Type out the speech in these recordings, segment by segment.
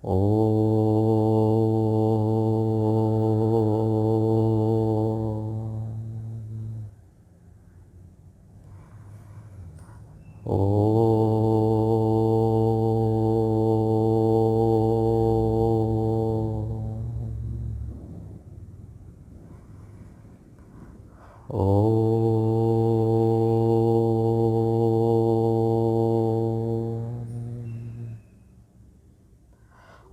ओ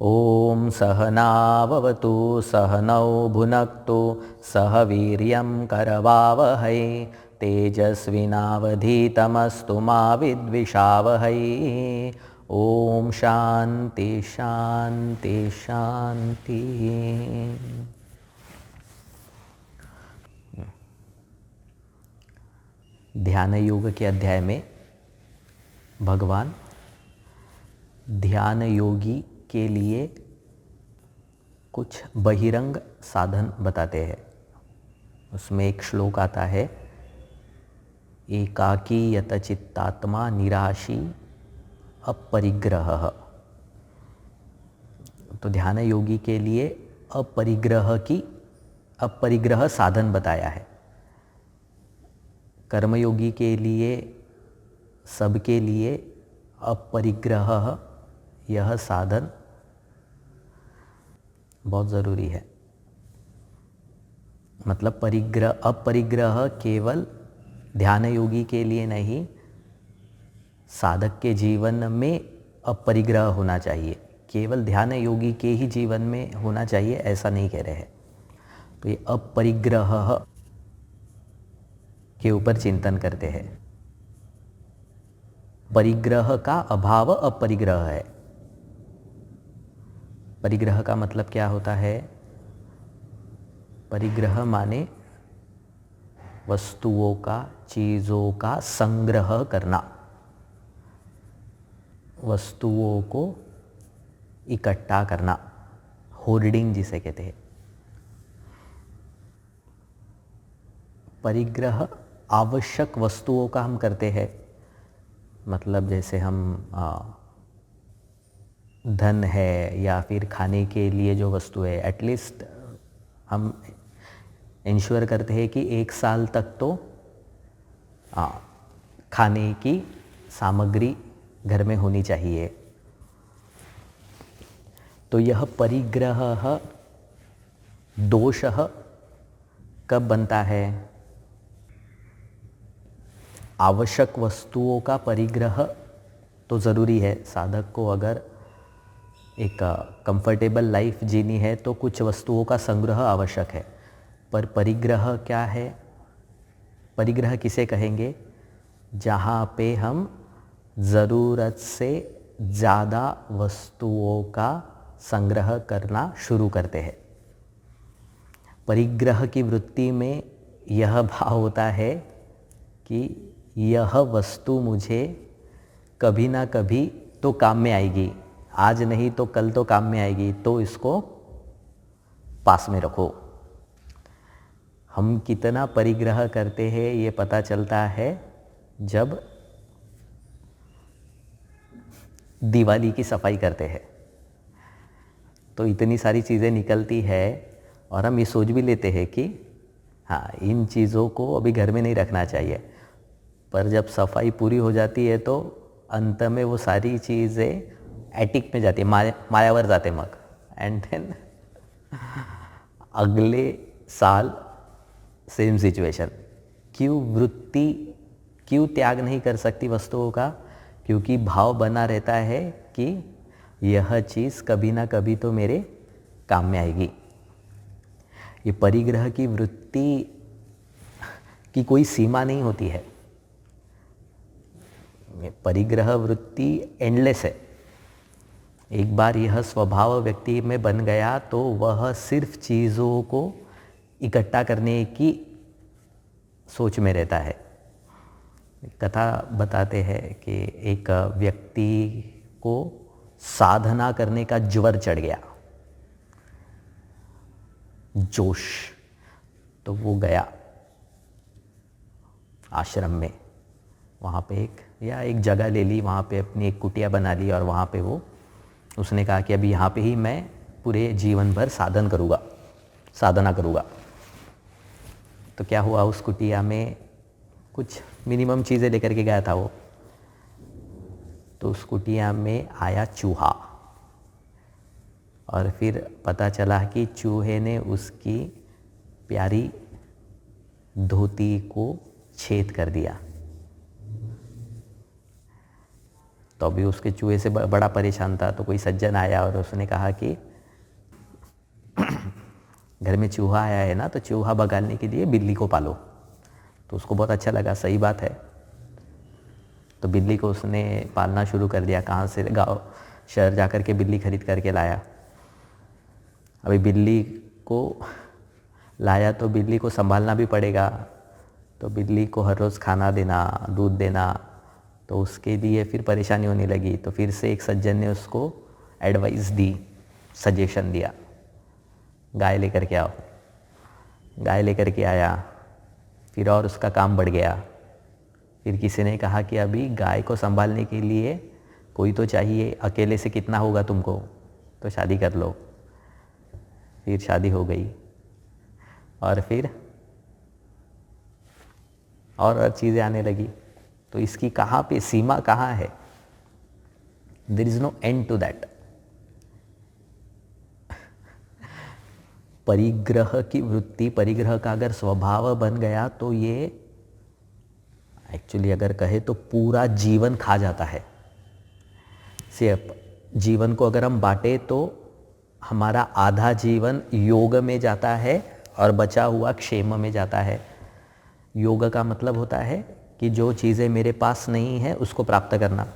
ॐ सहनाववतु सहनौ भुनक्तु सह वीर्यं करवावहै तेजस्विनावधीतमस्तु मा विद्विषावहै। ॐ शान्ति शान्ति शान्ति। ध्यान योग के अध्याय में भगवान ध्यान योगी के लिए कुछ बहिरंग साधन बताते हैं। उसमें एक श्लोक आता है, एकाकी यत चित्तात्मा निराशी अपरिग्रह। तो ध्यान योगी के लिए अपरिग्रह साधन बताया है। कर्मयोगी के लिए, सबके लिए अपरिग्रह यह साधन बहुत ज़रूरी है। मतलब अपरिग्रह केवल ध्यान योगी के लिए नहीं, साधक के जीवन में अपरिग्रह होना चाहिए। केवल ध्यान योगी के ही जीवन में होना चाहिए ऐसा नहीं कह रहे हैं। तो ये अपरिग्रह के ऊपर चिंतन करते हैं। परिग्रह का अभाव अपरिग्रह है। परिग्रह का मतलब क्या होता है? परिग्रह माने वस्तुओं का, चीज़ों का संग्रह करना, वस्तुओं को इकट्ठा करना, होर्डिंग जिसे कहते हैं। परिग्रह आवश्यक वस्तुओं का हम करते हैं। मतलब जैसे हम धन है या फिर खाने के लिए जो वस्तु है, एटलीस्ट हम इंश्योर करते हैं कि 1 साल तक तो खाने की सामग्री घर में होनी चाहिए। तो यह परिग्रह दोषः कब बनता है? आवश्यक वस्तुओं का परिग्रह तो ज़रूरी है। साधक को अगर एक कंफर्टेबल लाइफ जीनी है तो कुछ वस्तुओं का संग्रह आवश्यक है। पर परिग्रह क्या है? परिग्रह किसे कहेंगे? जहाँ पे हम ज़रूरत से ज़्यादा वस्तुओं का संग्रह करना शुरू करते हैं। परिग्रह की वृत्ति में यह भाव होता है कि यह वस्तु मुझे कभी ना कभी तो काम में आएगी, आज नहीं तो कल तो काम में आएगी, तो इसको पास में रखो। हम कितना परिग्रह करते हैं ये पता चलता है जब दिवाली की सफाई करते हैं। तो इतनी सारी चीज़ें निकलती है और हम ये सोच भी लेते हैं कि हाँ, इन चीज़ों को अभी घर में नहीं रखना चाहिए। पर जब सफाई पूरी हो जाती है तो अंत में वो सारी चीज़ें एटिक में जाती है, मायावर जाते मग। एंड देन अगले साल सेम सिचुएशन। क्यों त्याग नहीं कर सकती वस्तुओं का? क्योंकि भाव बना रहता है कि यह चीज़ कभी ना कभी तो मेरे काम में आएगी। ये परिग्रह की वृत्ति की कोई सीमा नहीं होती है। परिग्रह वृत्ति एंडलेस है। एक बार यह स्वभाव व्यक्ति में बन गया तो वह सिर्फ चीज़ों को इकट्ठा करने की सोच में रहता है। कथा बताते हैं कि एक व्यक्ति को साधना करने का ज्वर चढ़ गया, जोश। तो वो गया आश्रम में, वहाँ पे एक जगह ले ली, वहाँ पे अपनी एक कुटिया बना ली और वहाँ पे वो उसने कहा कि अभी यहाँ पे ही मैं पूरे जीवन भर साधना करूँगा। तो क्या हुआ, उस कुटिया में कुछ मिनिमम चीज़ें लेकर के गया था वो। तो उस कुटिया में आया चूहा, और फिर पता चला कि चूहे ने उसकी प्यारी धोती को छेद कर दिया। तो अभी उसके चूहे से बड़ा परेशान था। तो कोई सज्जन आया और उसने कहा कि घर में चूहा आया है ना, तो चूहा भगाने के लिए बिल्ली को पालो। तो उसको बहुत अच्छा लगा, सही बात है। तो बिल्ली को उसने पालना शुरू कर दिया। कहाँ से, गाँव शहर जा कर के बिल्ली खरीद करके लाया। अभी बिल्ली को लाया तो बिल्ली को संभालना भी पड़ेगा। तो बिल्ली को हर रोज़ खाना देना, दूध देना, तो उसके लिए फिर परेशानी होने लगी। तो फिर से एक सज्जन ने उसको एडवाइस दी, सजेशन दिया, गाय लेकर के आओ। गाय लेकर के आया, फिर और उसका काम बढ़ गया। फिर किसी ने कहा कि अभी गाय को संभालने के लिए कोई तो चाहिए, अकेले से कितना होगा तुमको, तो शादी कर लो। फिर शादी हो गई, और फिर और चीज़ें आने लगी। तो इसकी कहाँ पे सीमा कहाँ है? There is no end to that. परिग्रह की वृत्ति, परिग्रह का अगर स्वभाव बन गया तो ये एक्चुअली अगर कहे तो पूरा जीवन खा जाता है। सिर्फ जीवन को अगर हम बांटे तो हमारा आधा जीवन योग में जाता है और बचा हुआ क्षेम में जाता है। योग का मतलब होता है कि जो चीज़ें मेरे पास नहीं है उसको प्राप्त करना,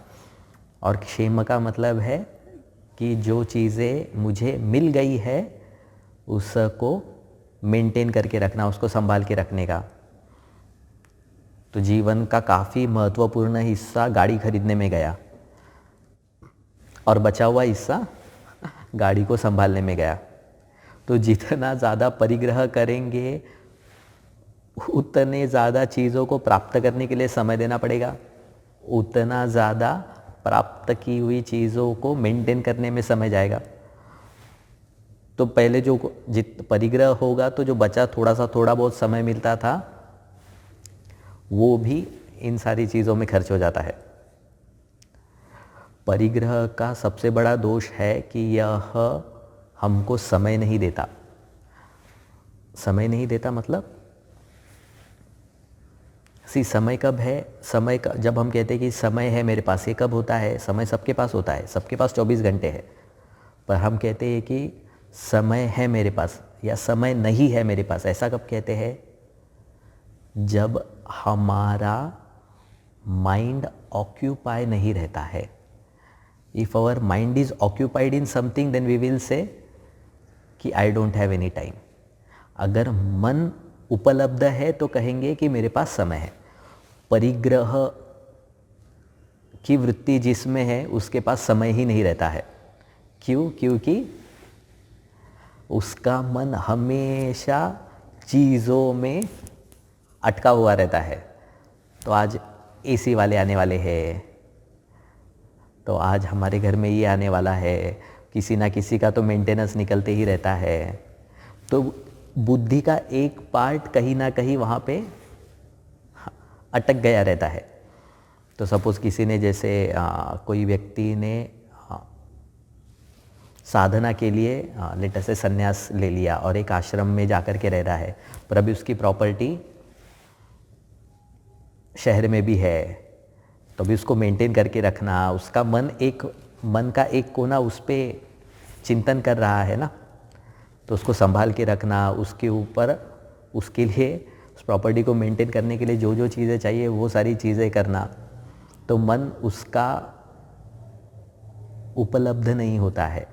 और क्षेम का मतलब है कि जो चीज़ें मुझे मिल गई है उसको मेंटेन करके रखना, उसको संभाल के रखने का। तो जीवन का काफ़ी महत्वपूर्ण हिस्सा गाड़ी खरीदने में गया, और बचा हुआ हिस्सा गाड़ी को संभालने में गया। तो जितना ज़्यादा परिग्रह करेंगे उतने ज़्यादा चीज़ों को प्राप्त करने के लिए समय देना पड़ेगा, उतना ज़्यादा प्राप्त की हुई चीज़ों को मेंटेन करने में समय जाएगा। तो पहले जो परिग्रह होगा तो जो बचा थोड़ा बहुत समय मिलता था वो भी इन सारी चीज़ों में खर्च हो जाता है। परिग्रह का सबसे बड़ा दोष है कि यह हमको समय नहीं देता। समय नहीं देता मतलब समय कब है? समय का जब हम कहते हैं कि समय है मेरे पास, ये कब होता है? समय सबके पास होता है, सबके पास 24 घंटे है। पर हम कहते हैं कि समय है मेरे पास या समय नहीं है मेरे पास, ऐसा कब कहते हैं? जब हमारा माइंड ऑक्यूपाई नहीं रहता है। If our mind is occupied in something then we will say कि I don't have any time. अगर मन उपलब्ध है तो कहेंगे कि मेरे पास समय है। परिग्रह की वृत्ति जिसमें है उसके पास समय ही नहीं रहता है। क्यों? क्योंकि उसका मन हमेशा चीज़ों में अटका हुआ रहता है। तो आज एसी वाले आने वाले हैं, तो आज हमारे घर में ये आने वाला है, किसी ना किसी का तो मेंटेनेंस निकलते ही रहता है। तो बुद्धि का एक पार्ट कहीं ना कहीं वहाँ पे अटक गया रहता है। तो सपोज़ किसी ने जैसे कोई व्यक्ति ने साधना के लिए लेटर से संन्यास ले लिया और एक आश्रम में जाकर के रह रहा है, पर अभी उसकी प्रॉपर्टी शहर में भी है, तो अभी उसको मेंटेन करके रखना, उसका मन का एक कोना उस पर चिंतन कर रहा है ना, तो उसको संभाल के रखना, उसके ऊपर उसके लिए उस प्रॉपर्टी को मेंटेन करने के लिए जो जो चीज़ें चाहिए वो सारी चीज़ें करना, तो मन उसका उपलब्ध नहीं होता है।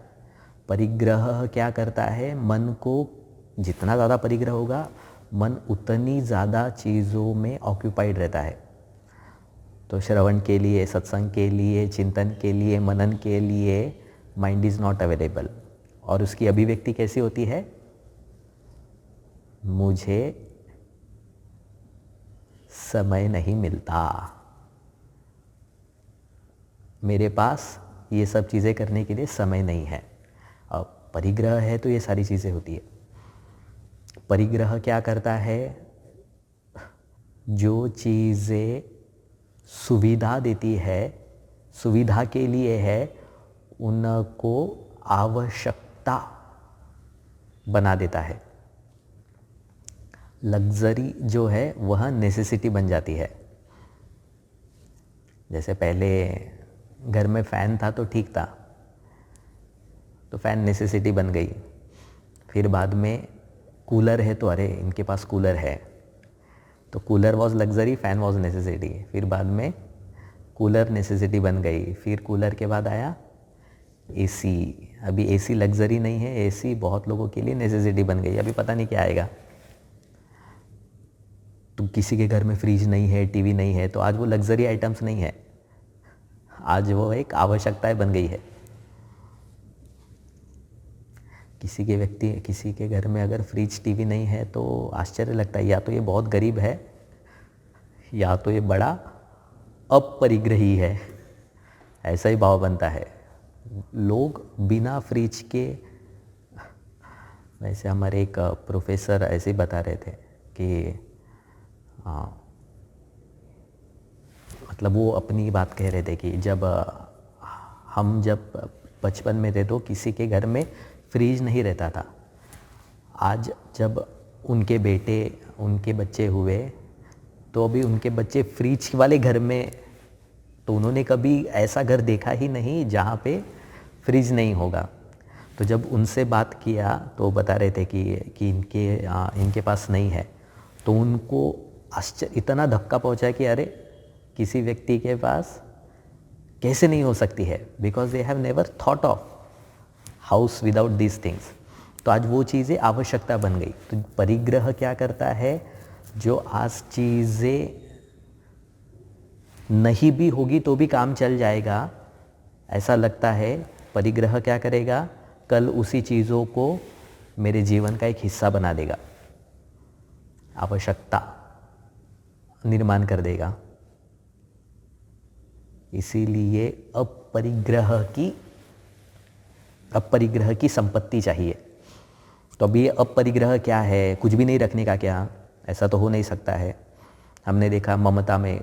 परिग्रह क्या करता है? मन को जितना ज़्यादा परिग्रह होगा मन उतनी ज़्यादा चीज़ों में ऑक्यूपाइड रहता है। तो श्रवण के लिए, सत्संग के लिए, चिंतन के लिए, मनन के लिए माइंड इज़ नॉट अवेलेबल। और उसकी अभिव्यक्ति कैसी होती है? मुझे समय नहीं मिलता, मेरे पास ये सब चीज़ें करने के लिए समय नहीं है। अब परिग्रह है तो ये सारी चीज़ें होती है। परिग्रह क्या करता है? जो चीज़ें सुविधा देती है, सुविधा के लिए है, उनको आवश्यकता बना देता है। लग्जरी जो है वह नेसेसिटी बन जाती है। जैसे पहले घर में फ़ैन था तो ठीक था, तो फ़ैन नेसेसिटी बन गई। फिर बाद में कूलर है तो अरे इनके पास कूलर है, तो cooler was luxury, fan was necessity. फिर बाद में कूलर नेसेसिटी बन गई। फिर कूलर के बाद आया एसी। अभी एसी लग्जरी नहीं है, एसी बहुत लोगों के लिए नेसेसिटी बन गई। अभी पता नहीं क्या आएगा। तो किसी के घर में फ्रिज नहीं है, टीवी नहीं है, तो आज वो लग्जरी आइटम्स नहीं है, आज वो एक आवश्यकता बन गई है। किसी के घर में अगर फ्रिज टीवी नहीं है तो आश्चर्य लगता है, या तो ये बहुत गरीब है या तो ये बड़ा अपरिग्रही है, ऐसा ही भाव बनता है। लोग बिना फ्रिज के, वैसे हमारे एक प्रोफेसर ऐसे ही बता रहे थे कि मतलब वो अपनी बात कह रहे थे कि जब बचपन में थे तो किसी के घर में फ्रिज नहीं रहता था। आज जब उनके बच्चे हुए तो अभी उनके बच्चे फ्रिज वाले घर में, तो उन्होंने कभी ऐसा घर देखा ही नहीं जहाँ पे फ्रिज नहीं होगा। तो जब उनसे बात किया तो बता रहे थे कि इनके पास नहीं है, तो उनको आश्चर्य, इतना धक्का पहुँचा कि अरे किसी व्यक्ति के पास कैसे नहीं हो सकती है, because they have never thought of house without these things. तो आज वो चीज़ें आवश्यकता बन गई। तो परिग्रह क्या करता है? जो आज चीज़ें नहीं भी होगी तो भी काम चल जाएगा, ऐसा लगता है, परिग्रह क्या करेगा? कल उसी चीज़ों को मेरे जीवन का एक हिस्सा बना देगा, आवश्यकता निर्माण कर देगा। इसीलिए अपरिग्रह की संपत्ति चाहिए। तो अभी अपरिग्रह क्या है? कुछ भी नहीं रखने का क्या? ऐसा तो हो नहीं सकता है। हमने देखा ममता में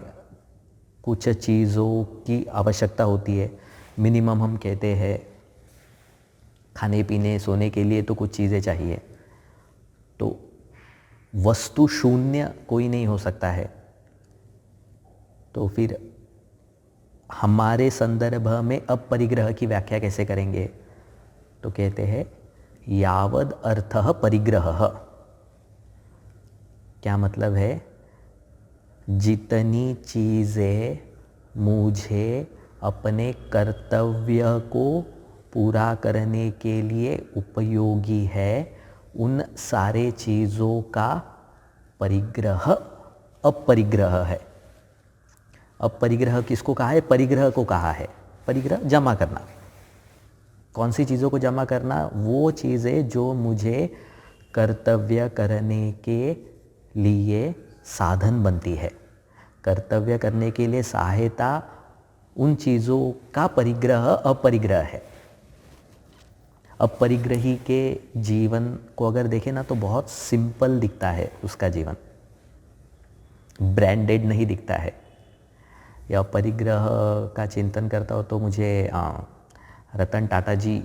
कुछ चीज़ों की आवश्यकता होती है, मिनिमम हम कहते हैं खाने पीने सोने के लिए तो कुछ चीज़ें चाहिए। तो वस्तु शून्य कोई नहीं हो सकता है। तो फिर हमारे संदर्भ में अपरिग्रह की व्याख्या कैसे करेंगे? तो कहते हैं यावद अर्थः परिग्रहः। क्या मतलब है? जितनी चीज़ें मुझे अपने कर्तव्य को पूरा करने के लिए उपयोगी है, उन सारे चीज़ों का परिग्रह अपरिग्रह है। अपरिग्रह किसको कहा है? परिग्रह को कहा है। परिग्रह जमा करना। कौन सी चीज़ों को जमा करना? वो चीज़ें जो मुझे कर्तव्य करने के लिए साधन बनती है। कर्तव्य करने के लिए सहायता, उन चीज़ों का परिग्रह अपरिग्रह है। अपरिग्रही के जीवन को अगर देखें ना तो बहुत सिंपल दिखता है उसका जीवन, ब्रांडेड नहीं दिखता है। या परिग्रह का चिंतन करता हो तो मुझे रतन टाटा जी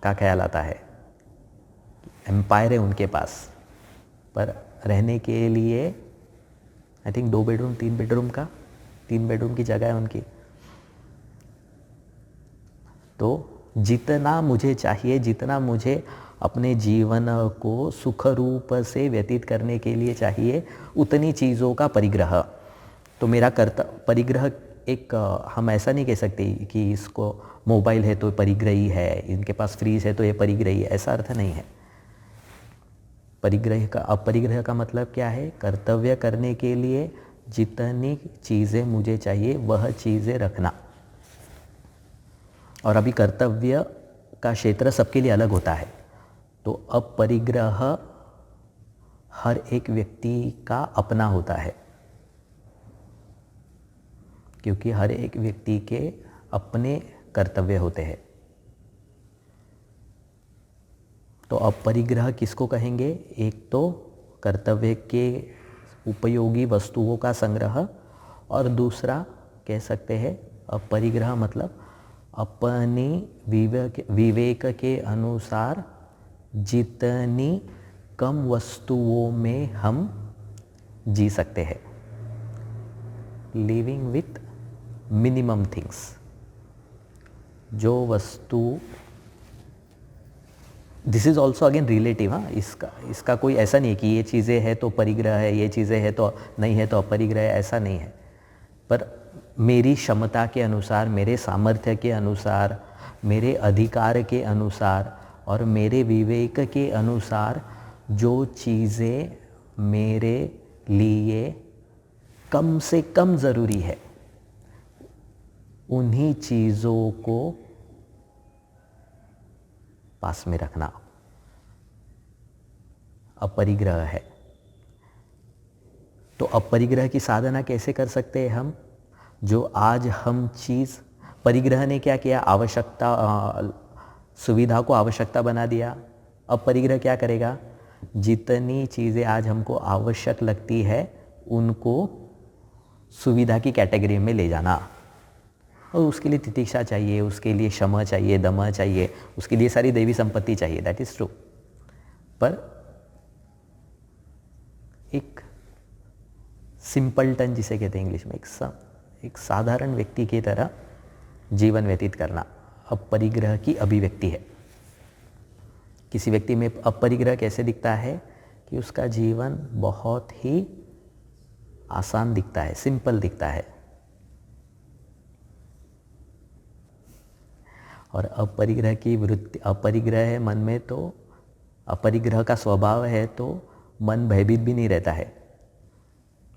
का ख्याल आता है। एम्पायर है उनके पास, पर रहने के लिए आई थिंक 2 बेडरूम 3 बेडरूम की जगह है उनकी। तो जितना मुझे चाहिए, जितना मुझे अपने जीवन को सुख रूप से व्यतीत करने के लिए चाहिए, उतनी चीज़ों का परिग्रह। तो मेरा परिग्रह एक, हम ऐसा नहीं कह सकते कि इसको मोबाइल है तो परिग्रही है, इनके पास फ्रीज है तो ये परिग्रही है, ऐसा अर्थ नहीं है। अपरिग्रह का मतलब क्या है? कर्तव्य करने के लिए जितनी चीज़ें मुझे चाहिए वह चीज़ें रखना। और अभी कर्तव्य का क्षेत्र सबके लिए अलग होता है। तो अपरिग्रह हर एक व्यक्ति का अपना होता है, क्योंकि हर एक व्यक्ति के अपने कर्तव्य होते हैं। तो अपरिग्रह किसको कहेंगे? एक तो कर्तव्य के उपयोगी वस्तुओं का संग्रह, और दूसरा कह सकते हैं अपरिग्रह मतलब अपने विवेक के अनुसार जितनी कम वस्तुओं में हम जी सकते हैं, लिविंग विथ मिनिमम थिंग्स। जो वस्तु, this is also again relative, हाँ, इसका कोई ऐसा नहीं है कि ये चीज़ें हैं तो परिग्रह है, ये चीज़ें हैं तो नहीं है तो अपरिग्रह है, ऐसा नहीं है। पर मेरी क्षमता के अनुसार, मेरे सामर्थ्य के अनुसार, मेरे अधिकार के अनुसार और मेरे विवेक के अनुसार जो चीज़ें मेरे लिए कम से कम ज़रूरी है, उन्हीं चीज़ों को पास में रखना अपरिग्रह है। तो अपरिग्रह की साधना कैसे कर सकते हैं हम? जो आज हम चीज़, परिग्रह ने क्या किया? आवश्यकता, सुविधा को आवश्यकता बना दिया। अपरिग्रह क्या करेगा? जितनी चीज़ें आज हमको आवश्यक लगती है उनको सुविधा की कैटेगरी में ले जाना, और उसके लिए तितिक्षा चाहिए, उसके लिए क्षमा चाहिए, दमा चाहिए, उसके लिए सारी देवी संपत्ति चाहिए, दैट इज़ ट्रू। पर एक सिंपलटन जिसे कहते हैं इंग्लिश में, एक साधारण व्यक्ति की तरह जीवन व्यतीत करना अपरिग्रह की अभिव्यक्ति है। किसी व्यक्ति में अपरिग्रह कैसे दिखता है? कि उसका जीवन बहुत ही आसान दिखता है, सिंपल दिखता है। और अपरिग्रह की वृत्ति, अपरिग्रह है मन में, तो अपरिग्रह का स्वभाव है तो मन भयभीत भी नहीं रहता है।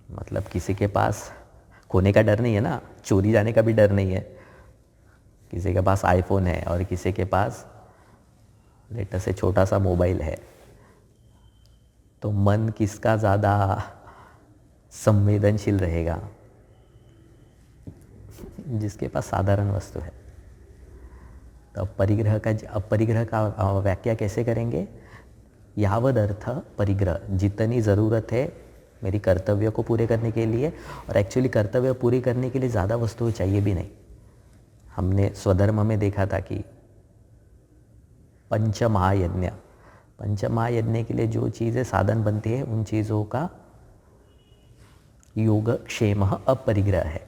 मतलब किसी के पास खोने का डर नहीं है ना, चोरी जाने का भी डर नहीं है। किसी के पास आईफोन है और किसी के पास लेटेस्ट से छोटा सा मोबाइल है, तो मन किसका ज़्यादा संवेदनशील रहेगा? जिसके पास साधारण वस्तु है। तो अपरिग्रह का व्याख्या कैसे करेंगे? यावद अर्थ परिग्रह, जितनी ज़रूरत है मेरी कर्तव्य को पूरे करने के लिए, और एक्चुअली कर्तव्य पूरी करने के लिए ज़्यादा वस्तुएं चाहिए भी नहीं। हमने स्वधर्म में देखा था कि पंचमहायज्ञ के लिए जो चीज़ें साधन बनती है उन चीज़ों का योगक्षेम अपरिग्रह है।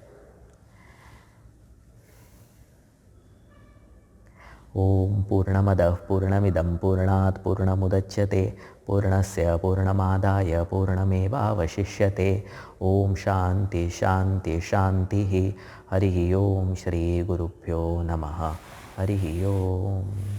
ओम पूर्णमदः पूर्णमिदं पूर्णात् पूर्णमुदच्यते पूर्णस्य पूर्णमादाय पूर्णमेवावशिष्यते। ओम शांति शांति शांति। हरि ओम। श्री गुरुभ्यो नमः। हरि ओम।